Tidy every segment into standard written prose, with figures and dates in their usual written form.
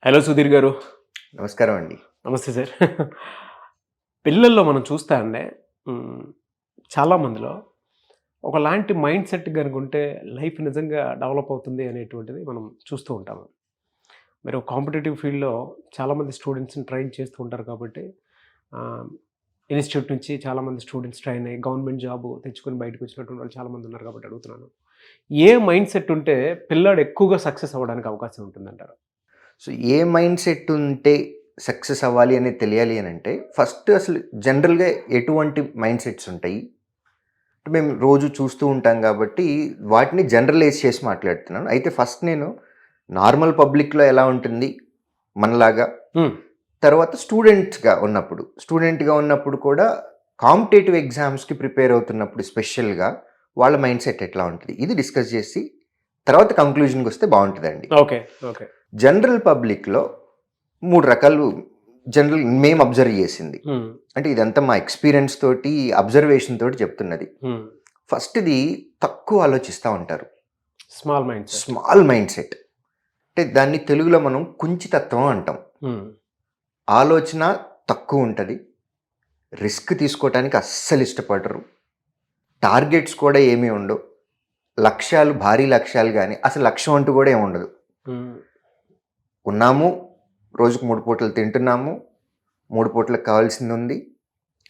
Hello Sudheer గారు. నమస్కారం అండి. నమస్తే సార్. పిల్లల్లో మనం చూస్తా అండి, చాలా మందిలో ఒకలాంటి మైండ్ సెట్ గనుక ఉంటే లైఫ్ నిజంగా డెవలప్ అవుతుంది అనేటువంటిది మనం చూస్తూ ఉంటాము. మీరు కాంపిటేటివ్ ఫీల్డ్‌లో చాలామంది స్టూడెంట్స్‌ని ట్రైన్ చేస్తూ ఉంటారు కాబట్టి ఆహ్, ఇన్‌స్టిట్యూట్ నుంచి చాలామంది స్టూడెంట్స్ ట్రైన్ అయ్యి గవర్నమెంట్ జాబ్ తెచ్చుకొని బయటకు వచ్చినటువంటి వాళ్ళు చాలామంది ఉన్నారు కాబట్టి అడుగుతున్నాను. ఏ మైండ్ సెట్ ఉంటే పిల్లాడు ఎక్కువగా సక్సెస్ అవ్వడానికి అవకాశం ఉంటుందంటారు? సో, ఏ మైండ్ సెట్ ఉంటే సక్సెస్ అవ్వాలి అనేది తెలియాలి అనంటే, ఫస్ట్ అసలు జనరల్‌గా ఎటువంటి మైండ్ సెట్స్ ఉంటాయి? మేము రోజు చూస్తూ ఉంటాం కాబట్టి, వాటిని జనరలైజ్ చేసి మాట్లాడుతున్నాను. అయితే ఫస్ట్ నేను నార్మల్ పబ్లిక్‌లో ఎలా ఉంటుంది మనలాగా, హ్మ్. తర్వాత స్టూడెంట్‌గా ఉన్నప్పుడు కూడా కాంపిటేటివ్ ఎగ్జామ్స్‌కి ప్రిపేర్ అవుతున్నప్పుడు స్పెషల్‌గా వాళ్ళ మైండ్ సెట్ ఎట్లా ఉంటది? ఇది డిస్కస్ చేసి తర్వాత కంక్లూజన్‌కొస్తే బావుంటదండి. ఓకే. ఓకే. జనరల్ పబ్లిక్‌లో 3 రకాలు మేము అబ్జర్వ్ చేసింది. హ్మ్. అంటే ఇదంతా మా ఎక్స్‌పీరియన్స్ తోటి, అబ్జర్వేషన్ తోటి చెప్తున్నది. హ్మ్. ఫస్ట్‌ది తక్కువ ఆలోచిస్తా ఉంటారు. Small mind set. Small mind set. అంటే దాన్ని తెలుగులో మనం కుంచితత్వం అంటాం. హ్మ్. ఆలోచన తక్కువుంటది. రిస్క్ తీసుకోవటానికి అస్సలు ఇష్టపడరు. టార్గెట్స్ కూడా ఏమీ ఉండవు. భారీ లక్ష్యాలు గాని, అసలు లక్ష్యం అంటూ కూడా ఏముండదు. హ్మ్. ఉన్నాము, రోజుకు 3 పూటలు తింటున్నాము, 3 పూటలకు కావాల్సిందుంది,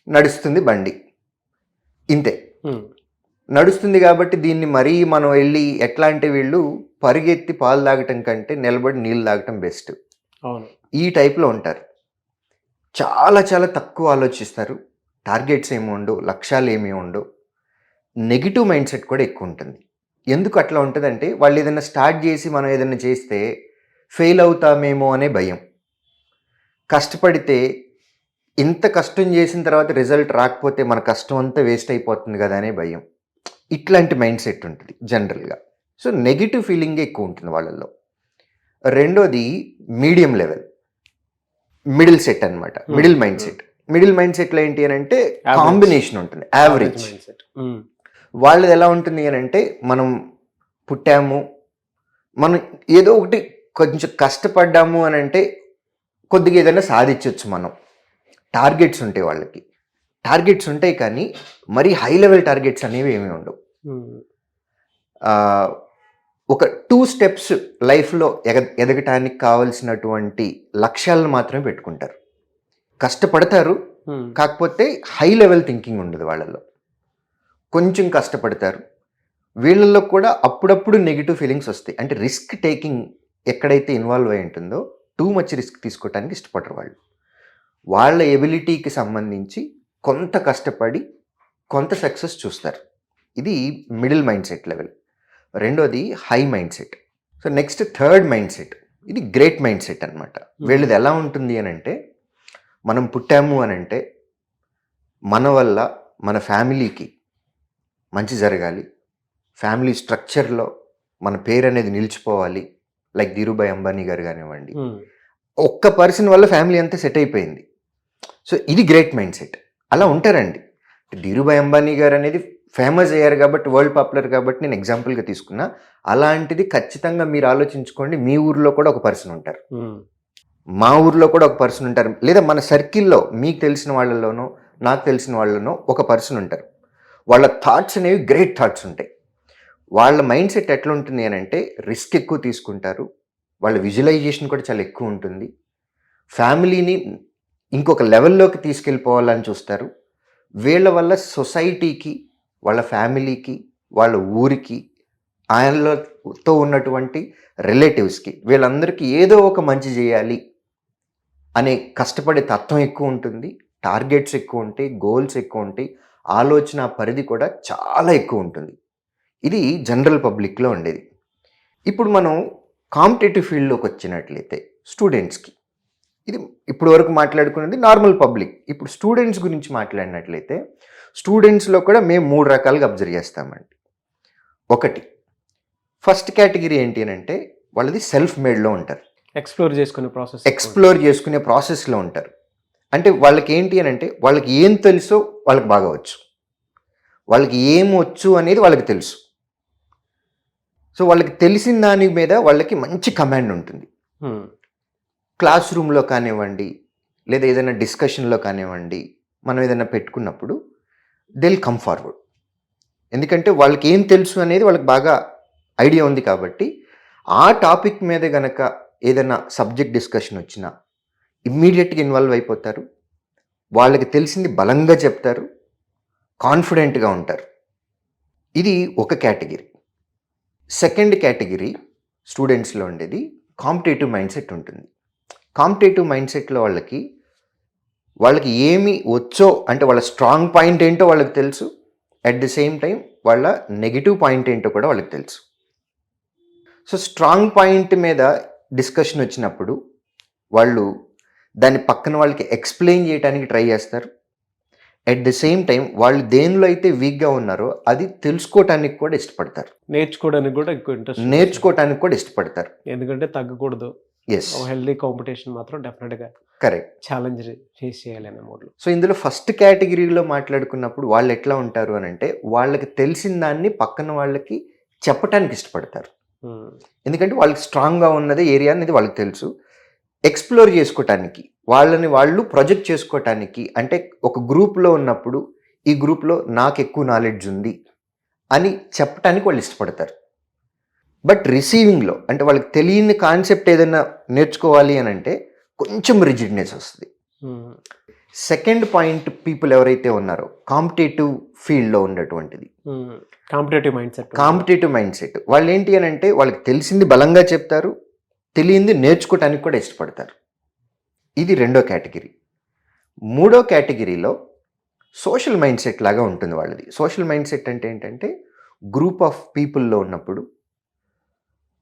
నడుస్తుంది బండి. ఇంతే. హ్మ్. నడుస్తుంది కాబట్టి దీన్ని మరీ మనం ఎళ్లి ఎట్లా అంటే వీళ్ళు పరిగెత్తి పాలు తాగటం కంటే నిలబడి నీళ్ళు తాగటం బెస్ట్. అవును. ఈ టైప్‌లో ఉంటారు. చాలా చాలా తక్కువ ఆలోచిస్తారు. టార్గెట్స్ ఏమి ఉండవు, లక్ష్యాలేమీ ఉండవు. నెగెటివ్ మైండ్ సెట్ కూడా ఎక్కువుంటుంది. ఎందుకు అట్లా ఉంటదంటే వాళ్ళు ఏదైనా స్టార్ట్ చేసి మనం ఏదైనా చేస్తే ఫెయిల్ అవుతామేమో అనే భయం. కష్టపడితే ఇంత కష్టం చేసిన తర్వాత రిజల్ట్ రాకపోతే మన కష్టం అంతా వేస్ట్ అయిపోతుంది కదా అనే భయం. ఇట్లాంటి మైండ్ సెట్ ఉంటుంది జనరల్‌గా. సో, నెగెటివ్ ఫీలింగే ఎక్కువ ఉంటుంది వాళ్ళల్లో. రెండోది మీడియం లెవెల్. మిడిల్ సెట్ అనమాట. Middle mind set. Middle mind సెట్‌లో ఏంటి అనంటే కాంబినేషన్ ఉంటుంది. యావరేజ్. Mind set. హ్మ్. వాళ్ళది ఎలా ఉంటుంది అనంటే మనం పుట్టాము, మనం ఏదో ఒకటి కొంచెం కష్టపడ్డాము అనంటే కొద్దిగా ఏదైనా సాధించొచ్చు మనం. టార్గెట్స్ ఉంటాయి వాళ్ళకి. టార్గెట్స్ ఉంటాయి కానీ మరీ హై లెవెల్ టార్గెట్స్ అనేవి ఏమీ ఉండవు. హ్మ్. ఒక 2 స్టెప్స్ లైఫ్‌లో ఎదగటానికి కావాల్సినటువంటి లక్ష్యాలను మాత్రమే పెట్టుకుంటారు. కష్టపడతారు. హ్మ్. కాకపోతే హై లెవెల్ థింకింగ్ ఉండదు వాళ్ళలో. కొంచెం కష్టపడతారు. వీళ్ళల్లో కూడా అప్పుడప్పుడు నెగెటివ్ ఫీలింగ్స్ వస్తాయి. అంటే రిస్క్ టేకింగ్ ఎక్కడైతే ఇన్వాల్వ్ అయి ఉంటుందో టూ మచ్ రిస్క్ తీసుకోవటానికి ఇష్టపడరు వాళ్ళు. వాళ్ళ ఎబిలిటీకి సంబంధించి కొంత కష్టపడి కొంత సక్సెస్ చూస్తారు. ఇది మిడిల్ మైండ్ సెట్ లెవెల్. రెండోది high mind set. So, next third mind set. ఇది గ్రేట్ మైండ్ సెట్ అనమాట. వీళ్ళది ఎలా ఉంటుంది అనంటే మనం పుట్టాము అనంటే మన వల్ల మన ఫ్యామిలీకి మంచి జరగాలి. ఫ్యామిలీ స్ట్రక్చర్‌లో మన పేరు అనేది నిలిచిపోవాలి. లైక్ ధీరుభాయ్ అంబానీ గారు కానివ్వండి. హ్మ్. ఒక్క పర్సన్ వల్ల ఫ్యామిలీ అంతా సెట్ అయిపోయింది. సో, ఇది గ్రేట్ మైండ్ సెట్. అలా ఉంటారండి. ధీరుభాయ్ అంబానీ గారు అనేది ఫేమస్ అయ్యారు కాబట్టి, వరల్డ్ పాపులర్ కాబట్టి నేను ఎగ్జాంపుల్‌గా తీసుకున్నా. అలాంటిది ఖచ్చితంగా మీరు ఆలోచించుకోండి. మీ ఊర్లో కూడా ఒక పర్సన్ ఉంటారు. హ్మ్. మా ఊర్లో కూడా ఒక పర్సన్ ఉంటారు. లేదా మన సర్కిల్‌లో మీకు తెలిసిన వాళ్ళలోనో, నాకు తెలిసిన వాళ్ళలోనో ఒక పర్సన్ ఉంటారు. వాళ్ళ థాట్స్ అనేవి గ్రేట్ థాట్స్ ఉంటాయి. వాళ్ళ మైండ్ సెట్ ఎట్లుంటుంది అనంటే రిస్క్ ఎక్కువ తీసుకుంటారు. వాళ్ళ విజువలైజేషన్ కూడా చాలా ఎక్కువ ఉంటుంది. ఫ్యామిలీని ఇంకొక లెవెల్‌లోకి తీసుకెళ్ళిపోవాలని చూస్తారు. వీళ్ళ వల్ల సొసైటీకి, వాళ్ళ ఫ్యామిలీకి, వాళ్ళ ఊరికి, ఆయనలతో ఉన్నటువంటి రిలేటివ్స్‌కి వీళ్ళందరికీ ఏదో ఒక మంచి చేయాలి అనే కష్టపడే తత్వం ఎక్కువ ఉంటుంది. టార్గెట్స్ ఎక్కువ ఉంటాయి. గోల్స్ ఎక్కువ ఉంటాయి. ఆలోచన పరిధి కూడా చాలా ఎక్కువ ఉంటుంది. ఇది జనరల్ పబ్లిక్‌లో ఉండేది. ఇప్పుడు మనం కాంపిటేటివ్ ఫీల్డ్‌లోకి వచ్చినట్లయితే స్టూడెంట్స్‌కి ఇది ఇప్పుడు వరకు మాట్లాడుకున్నది నార్మల్ పబ్లిక్. ఇప్పుడు స్టూడెంట్స్ గురించి మాట్లాడినట్లయితే స్టూడెంట్స్‌లో కూడా మేము 3 రకాలుగా అబ్జర్వ్ చేస్తామండి. ఒకటి ఫస్ట్ కేటగిరీ ఏంటి అనంటే వాళ్ళది సెల్ఫ్ మేడ్‌లో ఉంటారు. ఎక్స్‌ప్లోర్ చేసుకునే ప్రాసెస్. ఎక్స్‌ప్లోర్ చేసుకునే ప్రాసెస్‌లో ఉంటారు. అంటే వాళ్ళకి ఏంటి అనంటే వాళ్ళకి ఏం తెలుసో వాళ్ళకి బాగా వచ్చు. వాళ్ళకి ఏం వచ్చు అనేది వాళ్ళకి తెలుసు. సో, వాళ్ళకి తెలిసిన దాని మీద వాళ్ళకి మంచి కమాండ్ ఉంటుంది. హ్మ్. క్లాస్ రూమ్లో కానివ్వండి, లేదా ఏదైనా డిస్కషన్లో కానివ్వండి, మనం ఏదైనా పెట్టుకున్నప్పుడు దే విల్ కమ్ ఫార్వర్డ్. ఎందుకంటే వాళ్ళకి ఏం తెలుసు అనేది వాళ్ళకి బాగా ఐడియా ఉంది కాబట్టి ఆ టాపిక్ మీద గనక ఏదైనా సబ్జెక్ట్ డిస్కషన్ వచ్చినా ఇమ్మీడియట్గా ఇన్వాల్వ్ అయిపోతారు. వాళ్ళకి తెలిసింది బలంగా చెప్తారు, కాన్ఫిడెంట్గా ఉంటారు. ఇది ఒక కేటగిరీ. సెకండ్ కేటగిరీ స్టూడెంట్స్లో ఉండేది కాంపిటేటివ్ మైండ్ సెట్ ఉంటుంది. కాంపిటేటివ్ మైండ్ సెట్లో వాళ్ళకి ఏమి వచ్చో అంటే వాళ్ళ స్ట్రాంగ్ పాయింట్ ఏంటో వాళ్ళకి తెలుసు, అట్ ది సేమ్ టైం వాళ్ళ నెగిటివ్ పాయింట్ ఏంటో కూడా వాళ్ళకి తెలుసు. సో స్ట్రాంగ్ పాయింట్ మీద డిస్కషన్ వచ్చినప్పుడు వాళ్ళు దాన్ని పక్కన వాళ్ళకి ఎక్స్ప్లెయిన్ చేయడానికి ట్రై చేస్తారు. అట్ ది సేమ్ టైం వాళ్ళు దేనిలో అయితే వీక్గా ఉన్నారో అది తెలుసుకోవటానికి కూడా ఇష్టపడతారు, నేర్చుకోవడానికి కూడా ఎక్కువ ఇంట్రెస్ట్, నేర్చుకోవటానికి కూడా ఇష్టపడతారు. ఎందుకంటే తగ్గకూడదు. ఎస్, హెల్దీ కాంపిటీషన్ మాత్రం డెఫినెట్గా కరెక్ట్. ఛాలెంజ్ ఫేస్ చేయాలి అనే మోడ్లో. సో ఇందులో ఫస్ట్ కేటగిరీలో మాట్లాడుకున్నప్పుడు వాళ్ళు ఎట్లా ఉంటారు అని అంటే వాళ్ళకి తెలిసిన దాన్ని పక్కన వాళ్ళకి చెప్పటానికి ఇష్టపడతారు. ఎందుకంటే వాళ్ళకి స్ట్రాంగ్గా ఉన్నది ఏరియా అనేది వాళ్ళకి తెలుసు. ఎక్స్ప్లోర్ చేసుకోవటానికి, వాళ్ళని వాళ్ళు ప్రొజెక్ట్ చేసుకోవటానికి, అంటే ఒక గ్రూప్లో ఉన్నప్పుడు ఈ గ్రూప్లో నాకు ఎక్కువ నాలెడ్జ్ ఉంది అని చెప్పటానికి వాళ్ళు ఇష్టపడతారు. బట్ రిసీవింగ్లో అంటే వాళ్ళకి తెలియని కాన్సెప్ట్ ఏదైనా నేర్చుకోవాలి అని అంటే కొంచెం రిజిడ్నెస్ వస్తుంది. సెకండ్ పాయింట్ పీపుల్ ఎవరైతే ఉన్నారో కాంపిటేటివ్ ఫీల్డ్లో ఉన్నటువంటిది కాంపిటేటివ్ మైండ్ సెట్ వాళ్ళు ఏంటి అని అంటే వాళ్ళకి తెలిసింది బలంగా చెప్తారు, తెలియంది నేర్చుకోవటానికి కూడా ఇష్టపడతారు. ఇది రెండో కేటగిరీ. మూడో కేటగిరీలో సోషల్ మైండ్ సెట్ లాగా ఉంటుంది వాళ్ళది. సోషల్ మైండ్ సెట్ అంటే ఏంటంటే గ్రూప్ ఆఫ్ పీపుల్లో ఉన్నప్పుడు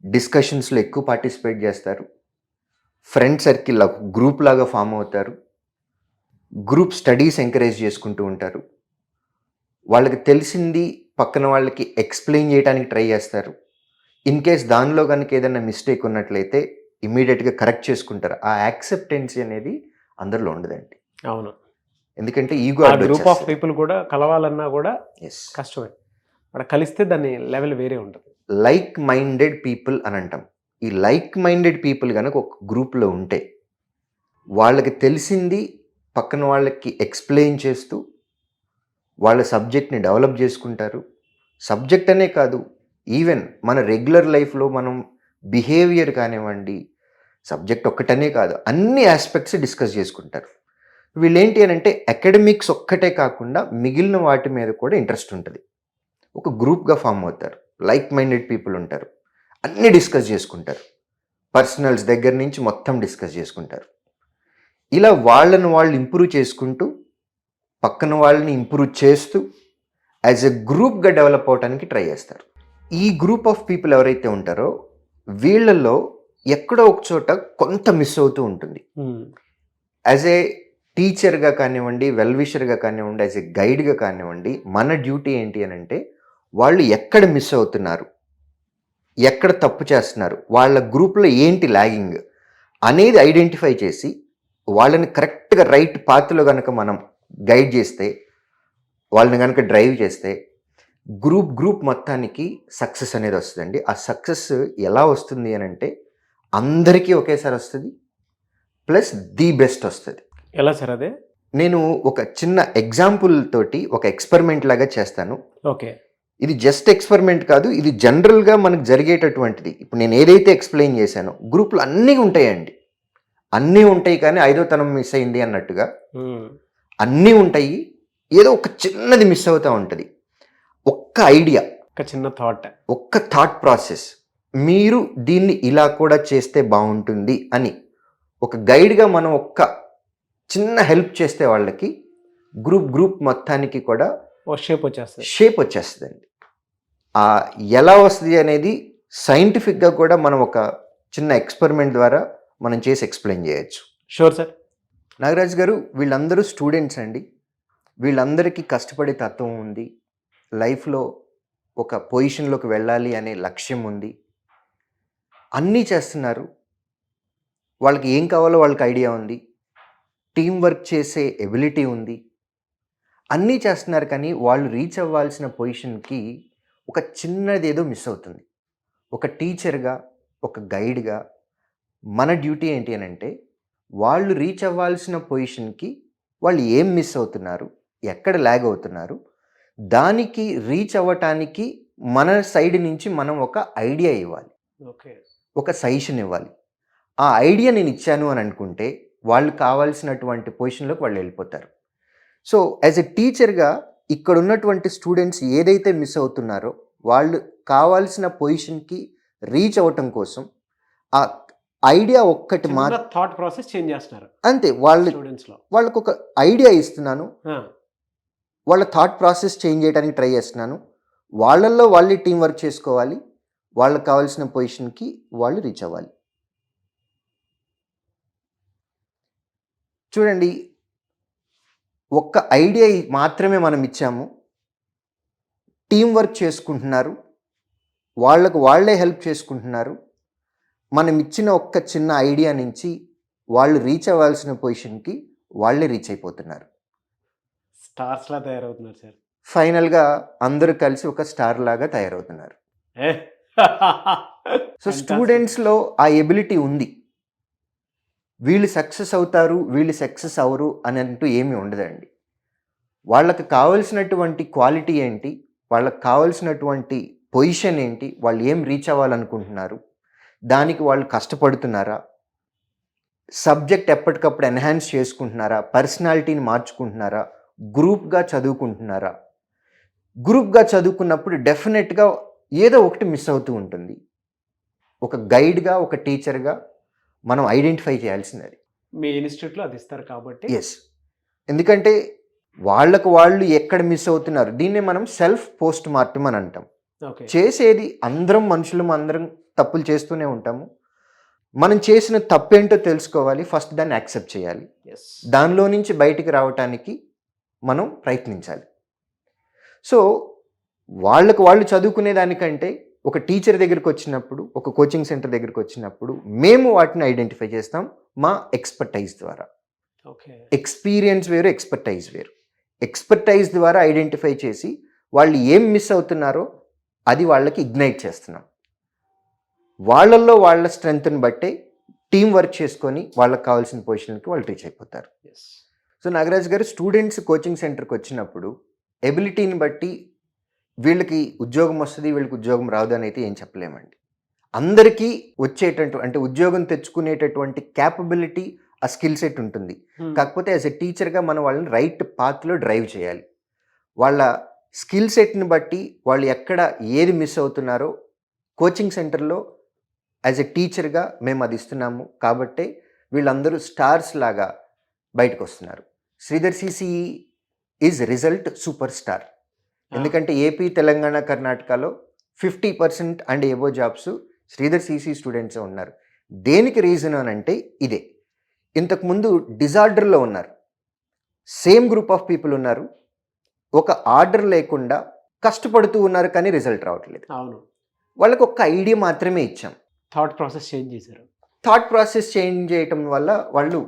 డిస్కషన్స్లో ఎక్కువ పార్టిసిపేట్ చేస్తారు, ఫ్రెండ్ సర్కిల్ గ్రూప్ లాగా ఫామ్ అవుతారు, గ్రూప్ స్టడీస్ ఎంకరేజ్ చేసుకుంటూ ఉంటారు, వాళ్ళకి తెలిసింది పక్కన వాళ్ళకి ఎక్స్ప్లెయిన్ చేయడానికి ట్రై చేస్తారు. ఇన్ కేస్ దానిలో కనుక ఏదైనా మిస్టేక్ ఉన్నట్లయితే ఇమీడియట్గా కరెక్ట్ చేసుకుంటారు. ఆ యాక్సెప్టెన్సీ అనేది అందరిలో ఉండదండి. అవును, ఎందుకంటే ఈగో గ్రూప్ ఆఫ్ పీపుల్ కూడా కలవాలన్నా కూడా కష్టమే. అక్కడ కలిస్తే దాని లెవెల్ వేరే ఉంటుంది. లైక్ మైండెడ్ పీపుల్ అని అంటాం. ఈ లైక్ మైండెడ్ పీపుల్ కనుక ఒక గ్రూప్లో ఉంటే వాళ్ళకి తెలిసింది పక్కన వాళ్ళకి ఎక్స్ప్లెయిన్ చేస్తూ వాళ్ళ సబ్జెక్ట్ని డెవలప్ చేసుకుంటారు. సబ్జెక్ట్ అనే కాదు, ఈవెన్ మన రెగ్యులర్ లైఫ్లో మనం బిహేవియర్ కానివ్వండి, సబ్జెక్ట్ ఒక్కటనే కాదు అన్ని ఆస్పెక్ట్స్ డిస్కస్ చేసుకుంటారు. వీళ్ళేంటి అని అంటే అకాడమిక్స్ ఒక్కటే కాకుండా మిగిలిన వాటి మీద కూడా ఇంట్రెస్ట్ ఉంటుంది. ఒక గ్రూప్గా ఫామ్ అవుతారు, లైక్ మైండెడ్ పీపుల్ ఉంటారు, అన్నీ డిస్కస్ చేసుకుంటారు, పర్సనల్స్ దగ్గర నుంచి మొత్తం డిస్కస్ చేసుకుంటారు. ఇలా వాళ్ళని వాళ్ళు ఇంప్రూవ్ చేసుకుంటూ పక్కన వాళ్ళని ఇంప్రూవ్ చేస్తూ యాజ్ ఎ గ్రూప్గా డెవలప్ అవడానికి ట్రై చేస్తారు. ఈ గ్రూప్ ఆఫ్ పీపుల్ ఎవరైతే ఉంటారో వీళ్ళల్లో ఎక్కడో ఒక చోట కొంత మిస్ అవుతూ ఉంటుంది. యాజ్ ఏ టీచర్గా కానివ్వండి, వెల్విషర్గా కానివ్వండి, యాజ్ ఏ గైడ్గా కానివ్వండి, మన డ్యూటీ ఏంటి అని అంటే వాళ్ళు ఎక్కడ మిస్ అవుతున్నారు, ఎక్కడ తప్పు చేస్తున్నారు, వాళ్ళ గ్రూప్లో ఏంటి లాగింగ్ అనేది ఐడెంటిఫై చేసి వాళ్ళని కరెక్ట్గా రైట్ పాత్లో కనుక మనం గైడ్ చేస్తే, వాళ్ళని కనుక డ్రైవ్ చేస్తే గ్రూప్ మొత్తానికి సక్సెస్ అనేది వస్తుందండి. ఆ సక్సెస్ ఎలా వస్తుంది అని అంటే అందరికీ ఒకేసారి వస్తుంది, ప్లస్ ది బెస్ట్ వస్తుంది. ఎలా సార్ అదే? నేను ఒక చిన్న ఎగ్జాంపుల్ తోటి ఒక ఎక్స్పెరిమెంట్ లాగా చేస్తాను. ఓకే, ఇది జస్ట్ ఎక్స్పెరిమెంట్ కాదు, ఇది జనరల్గా మనకు జరిగేటటువంటిది. ఇప్పుడు నేను ఏదైతే ఎక్స్ప్లెయిన్ చేశానో గ్రూప్లో అన్నీ ఉంటాయండి, అన్నీ ఉంటాయి, కానీ ఐదో తనం మిస్ అయింది అన్నట్టుగా అన్నీ ఉంటాయి, ఏదో ఒక చిన్నది మిస్ అవుతూ ఉంటుంది. ఒక్క ఐడియా, ఒక చిన్న థాట్, ఒక్క థాట్ ప్రాసెస్, మీరు దీన్ని ఇలా కూడా చేస్తే బాగుంటుంది అని ఒక గైడ్గా మనం ఒక్క చిన్న హెల్ప్ చేస్తే వాళ్ళకి గ్రూప్ మొత్తానికి కూడా షేప్ వచ్చేస్తుందండి. ఎలా వస్తుంది అనేది సైంటిఫిక్గా కూడా మనం ఒక చిన్న ఎక్స్పెరిమెంట్ ద్వారా మనం చేసి ఎక్స్ప్లెయిన్ చేయొచ్చు. Sure sir. నాగరాజ్ గారు, వీళ్ళందరూ స్టూడెంట్స్ అండి, వీళ్ళందరికీ కష్టపడే తత్వం ఉంది, లైఫ్లో ఒక పొజిషన్లోకి వెళ్ళాలి అనే లక్ష్యం ఉంది, అన్నీ చేస్తున్నారు, వాళ్ళకి ఏం కావాలో వాళ్ళకి ఐడియా ఉంది, టీం వర్క్ చేసే ఎబిలిటీ ఉంది, అన్నీ చేస్తున్నారు, కానీ వాళ్ళు రీచ్ అవ్వాల్సిన పొజిషన్కి ఒక చిన్నది ఏదో మిస్ అవుతుంది. ఒక టీచర్గా, ఒక గైడ్గా మన డ్యూటీ ఏంటి అని అంటే వాళ్ళు రీచ్ అవ్వాల్సిన పొజిషన్కి వాళ్ళు ఏం మిస్ అవుతున్నారు, ఎక్కడ ల్యాగ్ అవుతున్నారు, దానికి రీచ్ అవ్వటానికి మన సైడ్ నుంచి మనం ఒక ఐడియా ఇవ్వాలి, ఓకే. ఒక సజెషన్ ఇవ్వాలి. ఆ ఐడియా నేను ఇచ్చాను అని అనుకుంటే వాళ్ళు కావాల్సినటువంటి పొజిషన్లోకి వాళ్ళు వెళ్ళిపోతారు. సో యాజ్ ఎ టీచర్గా ఇక్కడ ఉన్నటువంటి స్టూడెంట్స్ ఏదైతే మిస్ అవుతున్నారో వాళ్ళు కావాల్సిన పొజిషన్కి రీచ్ అవ్వటం కోసం ఆ ఐడియా ఒక్కటి థాట్ ప్రాసెస్ చేంజ్ చేస్తున్నారు అంతే. స్టూడెంట్స్ లో. వాళ్ళకు ఒక ఐడియా ఇస్తున్నాను, ఆ, వాళ్ళ థాట్ ప్రాసెస్ చేంజ్ చేయడానికి ట్రై చేస్తున్నాను. వాళ్ళల్లో వాళ్ళే టీం వర్క్ చేసుకోవాలి, వాళ్ళకి కావాల్సిన పొజిషన్కి వాళ్ళు రీచ్ అవ్వాలి. చూడండి, ఒక్క ఐడియా మాత్రమే మనం ఇచ్చాము, టీం వర్క్ చేసుకుంటున్నారు, వాళ్ళకు వాళ్ళే హెల్ప్ చేసుకుంటున్నారు. మనం ఇచ్చిన ఒక్క చిన్న ఐడియా నుంచి వాళ్ళు రీచ్ అవ్వాల్సిన పొజిషన్కి వాళ్ళే రీచ్ అయిపోతున్నారు. స్టార్స్ లా తయారవుతున్నారు సార్. ఫైనల్గా అందరూ కలిసి ఒక స్టార్ లాగా తయారవుతున్నారు. ఏ సో స్టూడెంట్స్లో ఆ ఎబిలిటీ ఉంది. వీళ్ళు సక్సెస్ అవుతారు, వీళ్ళు సక్సెస్ అవ్వరు అని అంటూ ఏమీ ఉండదండి. వాళ్ళకి కావాల్సినటువంటి క్వాలిటీ ఏంటి, వాళ్ళకి కావాల్సినటువంటి పొజిషన్ ఏంటి, వాళ్ళు ఏం రీచ్ అవ్వాలనుకుంటున్నారు, దానికి వాళ్ళు కష్టపడుతున్నారా, సబ్జెక్ట్ ఎప్పటికప్పుడు ఎన్హాన్స్ చేసుకుంటున్నారా, పర్సనాలిటీని మార్చుకుంటున్నారా, గ్రూప్గా చదువుకుంటున్నారా. గ్రూప్గా చదువుకున్నప్పుడు డెఫినెట్గా ఏదో ఒకటి మిస్ అవుతూ ఉంటుంది. ఒక గైడ్గా, ఒక టీచర్గా మనం ఐడెంటిఫై చేయాల్సినది. మీ ఇన్స్టిట్యూట్లో అది ఇస్తారు కాబట్టి. ఎస్, ఎందుకంటే వాళ్ళకు వాళ్ళు ఎక్కడ మిస్ అవుతున్నారు, దీన్నే మనం సెల్ఫ్ పోస్ట్ మార్టం అని అంటాం. ఓకే. చేసేది అందరం మనుషులం, అందరం తప్పులు చేస్తూనే ఉంటాము. మనం చేసిన తప్పేంటో తెలుసుకోవాలి, ఫస్ట్ దాన్ని యాక్సెప్ట్ చేయాలి, ఎస్. దానిలో నుంచి బయటికి రావటానికి మనం ప్రయత్నించాలి. సో వాళ్ళకు వాళ్ళు చదువుకునే దానికంటే ఒక టీచర్ దగ్గరికి వచ్చినప్పుడు, ఒక కోచింగ్ సెంటర్ దగ్గరికి వచ్చినప్పుడు మేము వాటిని ఐడెంటిఫై చేస్తాం మా ఎక్స్పర్టైజ్ ద్వారా. ఓకే. ఎక్స్పీరియన్స్ వేరు, ఎక్స్పర్టైజ్ వేరు. ఎక్స్పర్టైజ్ ద్వారా ఐడెంటిఫై చేసి వాళ్ళు ఏం మిస్ అవుతున్నారో అది వాళ్ళకి ఇగ్నైట్ చేస్తున్నాం. వాళ్ళల్లో వాళ్ళ స్ట్రెంగ్త్ని బట్టే టీం వర్క్ చేసుకొని వాళ్ళకి కావాల్సిన పొజిషన్కి వాళ్ళు రీచ్ అయిపోతారు. ఎస్. సో నాగరాజ్ గారు, స్టూడెంట్స్ కోచింగ్ సెంటర్కి వచ్చినప్పుడు ఎబిలిటీని బట్టి వీళ్ళకి ఉద్యోగం వస్తుంది, వీళ్ళకి ఉద్యోగం రాదు అని అయితే ఏం చెప్పలేమండి. అందరికీ వచ్చేటట్టు అంటే ఉద్యోగం తెచ్చుకునేటటువంటి క్యాపబిలిటీ, ఆ స్కిల్ సెట్ ఉంటుంది. కాకపోతే యాజ్ ఎ టీచర్గా మనం వాళ్ళని రైట్ పాత్లో డ్రైవ్ చేయాలి. వాళ్ళ స్కిల్ సెట్ని బట్టి వాళ్ళు ఎక్కడ ఏది మిస్ అవుతున్నారో కోచింగ్ సెంటర్లో యాజ్ ఎ టీచర్గా మేము అది ఇస్తున్నాము. కాబట్టే వీళ్ళందరూ స్టార్స్ లాగా బయటకు వస్తున్నారు. Sridhar CCE is result super star. ఎందుకంటే ఏపీ, తెలంగాణ, కర్ణాటకలో 50% and above jobs Sridhar CC స్టూడెంట్సే ఉన్నారు. దేనికి రీజన్ అని అంటే ఇదే. ఇంతకుముందు డిజార్డర్లో ఉన్నారు, సేమ్ గ్రూప్ ఆఫ్ పీపుల్ ఉన్నారు, ఒక ఆర్డర్ లేకుండా కష్టపడుతూ ఉన్నారు, కానీ రిజల్ట్ రావట్లేదు. అవును. వాళ్ళకి ఒక ఐడియా మాత్రమే ఇచ్చాం. థాట్ ప్రాసెస్ చేంజ్ చేశారు. థాట్ ప్రాసెస్ చేంజ్ చేయటం వల్ల వాళ్ళు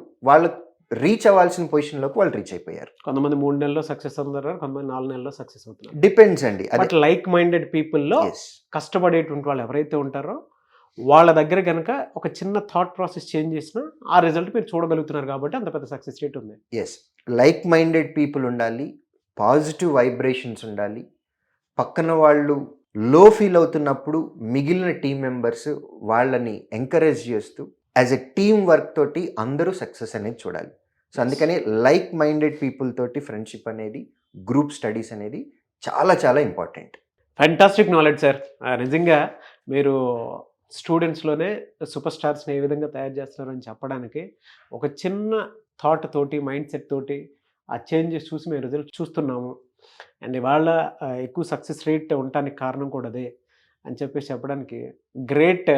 రీచ్ అవ్వాల్సిన పొజిషన్లోకి వాళ్ళు రీచ్ అయిపోయారు. కొంతమంది 3 నెలల్లో సక్సెస్ అవుతున్నారు, కొంతమంది 4 నెలల్లో సక్సెస్ అవుతున్నారు. డిపెండ్స్ అండి. బట్ లైక్ మైండెడ్ పీపుల్లో ఎస్, కష్టపడేటువంటి వాళ్ళు ఎవరైతే ఉంటారో వాళ్ళ దగ్గర కనుక ఒక చిన్న థాట్ ప్రాసెస్ చేంజ్ చేసినా ఆ రిజల్ట్ మీరు చూడగలుగుతున్నారు కాబట్టి అంత పెద్ద సక్సెస్ రేట్ ఉంది. ఎస్, లైక్ మైండెడ్ పీపుల్ ఉండాలి, పాజిటివ్ వైబ్రేషన్స్ ఉండాలి. పక్కన వాళ్ళు లో ఫీల్ అవుతున్నప్పుడు మిగిలిన టీం మెంబర్స్ వాళ్ళని ఎంకరేజ్ చేస్తూ యాజ్ ఎ టీమ్ వర్క్ తోటి అందరూ సక్సెస్ అనేది చూడాలి. సో అందుకని లైక్ మైండెడ్ పీపుల్ తోటి ఫ్రెండ్షిప్ అనేది, గ్రూప్ స్టడీస్ అనేది చాలా చాలా ఇంపార్టెంట్. Fantastic knowledge sir. నిజంగా మీరు స్టూడెంట్స్లోనే సూపర్ స్టార్స్ని ఏ విధంగా తయారు చేస్తున్నారని చెప్పడానికి ఒక చిన్న థాట్ తోటి, మైండ్ సెట్ తోటి ఆ చేంజెస్ చూసి మేము రిజల్ట్ చూస్తున్నాము. అండ్ ఇవాళ ఎక్కువ సక్సెస్ రేట్ ఉండటానికి కారణం కూడా అదే అని చెప్పేసి చెప్పడానికి గ్రేట్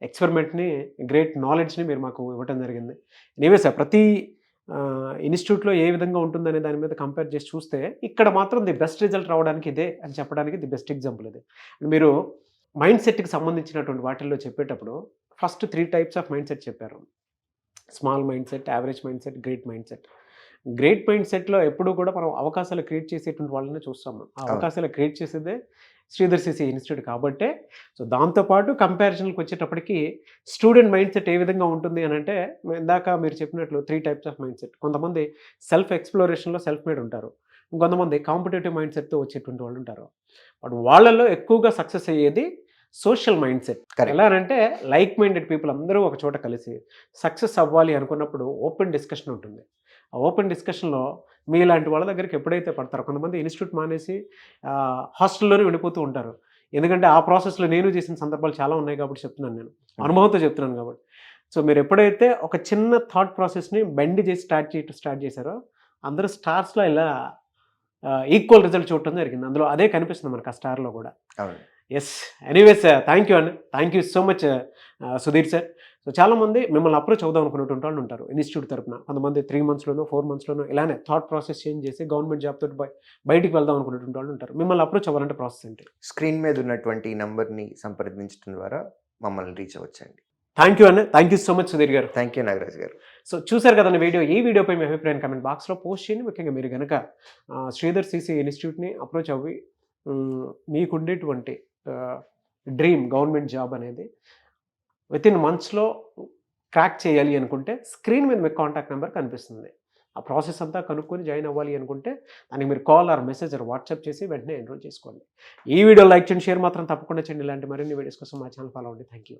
ఎక్స్పెరిమెంట్ని, గ్రేట్ నాలెడ్జ్ని మీరు మాకు ఇవ్వటం జరిగింది. ఎనీవే సార్, ప్రతి ఇన్స్టిట్యూట్లో ఏ విధంగా ఉంటుందనే దాని మీద కంపేర్ చేసి చూస్తే ఇక్కడ మాత్రం ది బెస్ట్ రిజల్ట్ రావడానికి ఇదే అని చెప్పడానికి ది బెస్ట్ ఎగ్జాంపుల్ ఇది. మీరు మైండ్ సెట్కి సంబంధించినటువంటి వాటిల్లో చెప్పేటప్పుడు first 3 types of mind set చెప్పారు. Small mind set, average mind set, great mind set. Great mind సెట్లో ఎప్పుడూ కూడా మనం అవకాశాలు క్రియేట్ చేసేటువంటి వాళ్ళని చూస్తాము. ఆ అవకాశాలు క్రియేట్ చేసేదే శ్రీధర్ సిసి ఇన్స్టిట్యూట్ కాబట్టే. సో దాంతోపాటు కంపారిజన్కి వచ్చేటప్పటికి స్టూడెంట్ మైండ్ సెట్ ఏ విధంగా ఉంటుంది అని అంటే, ఇందాక మీరు చెప్పినట్లు 3 టైప్స్ ఆఫ్ మైండ్ సెట్. కొంతమంది సెల్ఫ్ ఎక్స్‌ప్లోరేషన్‌లో సెల్ఫ్ మేడ్ ఉంటారు. ఇంకొంతమంది కాంపిటేటివ్ మైండ్ సెట్‌తో వచ్చేటువంటి వాళ్ళు ఉంటారు. బట్ వాళ్ళలో ఎక్కువగా సక్సెస్ అయ్యేది సోషల్ మైండ్ సెట్. Correct. ఎలా అంటే లైక్ మైండెడ్ పీపుల్ అందరూ ఒక చోట కలిసి సక్సెస్ అవ్వాలి అనుకున్నప్పుడు ఓపెన్ డిస్కషన్ ఉంటుంది. ఆ ఓపెన్ డిస్కషన్‌లో మీలాంటి వాళ్ళ దగ్గరికి ఎప్పుడైతే పడతారో, కొంతమంది ఇన్‌స్టిట్యూట్ మానేసి హాస్టల్‌లోనే ఉండిపోతూ ఉంటారు. ఎందుకంటే ఆ ప్రాసెస్‌లో నేను చేసిన సందర్భాలు చాలా ఉన్నాయి కాబట్టి చెప్తున్నాను నేను. అనుభవంతో చెప్తున్నాను కాబట్టి. సో మీరు ఎప్పుడైతే ఒక చిన్న థాట్ ప్రాసెస్‌ని బెండ్ చేసి స్టార్ట్ చేశారో, అందరూ స్టార్స్‌లో ఇలా ఈక్వల్ రిజల్ట్ చూడటం జరిగింది. అందులో అదే కనిపిస్తుంది మనకు ఆ స్టార్‌లో కూడా. అవును. ఎస్. ఎనీవేస్ థ్యాంక్ యూ అండి. Thank you so much Sudheer sir. So చాలామంది మిమ్మల్ని అప్రోచ్ అవుదాం అనుకునేటువంటి వాళ్ళు ఉంటారు ఇన్స్టిట్యూట్ తరపున. కొంతమంది 3 మంత్స్‌లోనో 4 మంత్స్‌లోనో ఇలానే థాట్ ప్రాసెస్ చేంజ్ చేసి గవర్నమెంట్ జాబ్ తోటి బయటికి వెళ్దాం అనుకునేటువంటి వాళ్ళు ఉంటారు. మిమ్మల్ని అప్రోచ్ అవ్వాలంటే ప్రాసెస్ ఏంటి? స్క్రీన్ మీద ఉన్నటువంటి ఈ నంబర్‌ని సంప్రదించడం ద్వారా మమ్మల్ని రీచ్ అవ్వచ్చండి. థ్యాంక్ యూ అండి. Thank you so much Sudheer గారు. థ్యాంక్ యూ నాగరాజ్ గారు. సో చూసారు కదండి వీడియో. ఈ వీడియోపై మీ అభిప్రాయాన్ని కామెంట్ బాక్స్‌లో పోస్ట్ చేయండి. ముఖ్యంగా మీరు గనక శ్రీధర్ సిసి ఇన్స్టిట్యూట్‌ని అప్రోచ్ అవ్వి మీకుండేటువంటి డ్రీమ్ గవర్నమెంట్ జాబ్ అనేది వితిన్ మంత్స్‌లో క్రాక్ చేయాలి అనుకుంటే స్క్రీన్ మీద మీకు కాంటాక్ట్ నెంబర్ కనిపిస్తుంది. ఆ ప్రాసెస్ అంతా కనుక్కొని జాయిన్ అవ్వాలి అనుకుంటే దానికి మీరు call or message or WhatsApp చేసి వెంటనే ఎన్రోల్ చేసుకోండి. ఈ వీడియో లైక్ చేయండి, షేర్ మాత్రం తప్పకుండా చేయండి. ఇలాంటి మరిన్ని వీడియోస్ కోసం మా ఛానల్ ఫాలో అవ్వండి. Thank you.